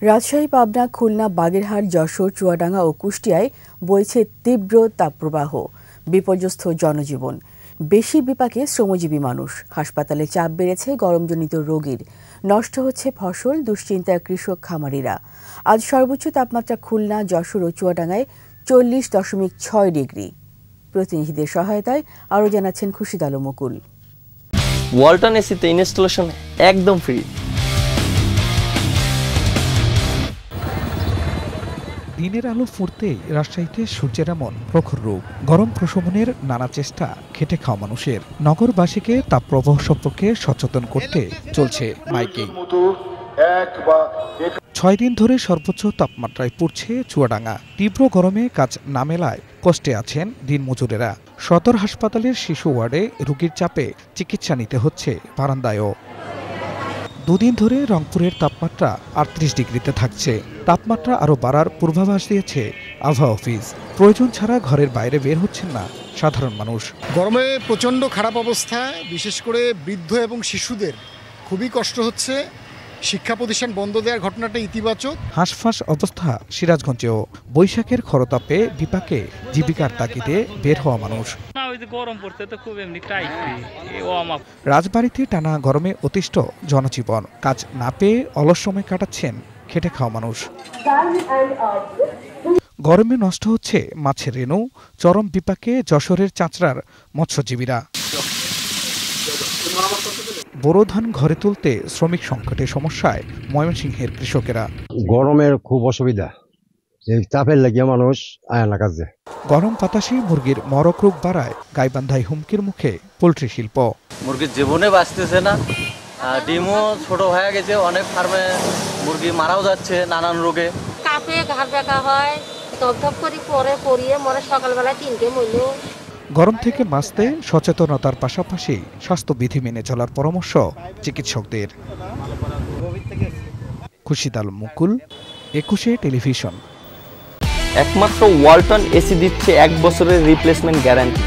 রাজশাহী, পাবনা, খুলনা, বাগেরহাট, যশোর, চুয়াডাঙ্গা ও কুষ্টিয়ায় বইছে তীব্র তাপপ্রবাহ। বিপর্যস্ত জনজীবন, বেশি বিপাকে শ্রমজীবী মানুষ। হাসপাতালে চাপ বেড়েছে গরমজনিত রোগীর। নষ্ট হচ্ছে ফসল, দুশ্চিন্তায় কৃষক খামারিরা। আজ সর্বোচ্চ তাপমাত্রা খুলনা, যশোর ও চুয়াডাঙ্গায় 40.6 ডিগ্রি। প্রতিনিধিদের সহায়তায় আরও জানাচ্ছেন খুরশিদ আলম মুকুল। ওয়ালটন এসিতে ইনস্টলেশন একদম ফ্রি। দিনের আলো ফুটতেই রাজশাহীতে সূর্যের এমন প্রখর রূপ। গরম প্রশমনের নানা চেষ্টা খেটে খাওয়া মানুষের। নগরবাসীকে তাপপ্রবাহ সম্পর্কে সচেতন করতে চলছে মাইকিং। 6 দিন ধরে সর্বোচ্চ তাপমাত্রায় পড়ছে চুয়াডাঙ্গা। তীব্র গরমে কাজ না মেলায় কষ্টে আছেন দিনমজুরেরা। সদর হাসপাতালের শিশু ওয়ার্ডে রোগীর চাপে চিকিৎসা নিতে হচ্ছে বারান্দায়ও। 2 দিন ধরে রংপুরের তাপমাত্রা 38 ডিগ্রিতে থাকছে। তাপমাত্রা আরও বাড়ার পূর্বাভাস দিয়েছে আবহাওয়া অফিস। প্রয়োজন ছাড়া ঘরের বাইরে বের হচ্ছেন না সাধারণ মানুষ। গরমে প্রচণ্ড খারাপ অবস্থা, বিশেষ করে বৃদ্ধ এবং শিশুদের খুবই কষ্ট হচ্ছে। শিক্ষা প্রতিষ্ঠান বন্ধ দেওয়ার ঘটনাটা ইতিবাচক। হাঁসফাঁস অবস্থা সিরাজগঞ্জেও। বৈশাখের খরতাপে বিপাকে জীবিকার তাগিদে বের হওয়া মানুষ। রাজবাড়ীতে টানা গরমে অতিষ্ঠ জনজীবন। কাজ না পেয়ে অলস সময় কাটাচ্ছেন খেটে খাওয়া মানুষ। গরমে নষ্ট হচ্ছে মাছের রেণু। চরম বিপাকে যশোরের চাঁচড়ার মৎস্যজীবীরা। বোরো ধান ঘরে তুলতে শ্রমিক সংকটের সমস্যায় ময়মনসিংহের কৃষকেরা। গরমের খুব অসুবিধা, এই চাপের লাগিয়ে মানুষ আয় না কাজে। গরম বাতাসে মুরগির মরক রোগ বাড়ায় গাইবান্ধায় হুমকির মুখে পোল্ট্রি শিল্প। মুরগির জীবনে বাঁচতেছে না, ডিমও ছোট হয়ে গেছে। অনেক ফার্মে মুরগি মারাও যাচ্ছে নানান রোগে। কাপে ঘাড় ব্যথা হয়, ধপধপ করে পরে পরিয়ে মরে সকালবেলা 3টে মইল। গরম থেকে বাঁচতে সচেতনতার পাশাপাশি স্বাস্থ্যবিধি মেনে চলার পরামর্শ চিকিৎসকদের। খুরশিদ আলম মুকুল, 21 টেলিভিশন। একমাত্র ওয়ালটন এসি দিচ্ছে 1 বছরের রিপ্লেসমেন্ট গ্যারান্টি।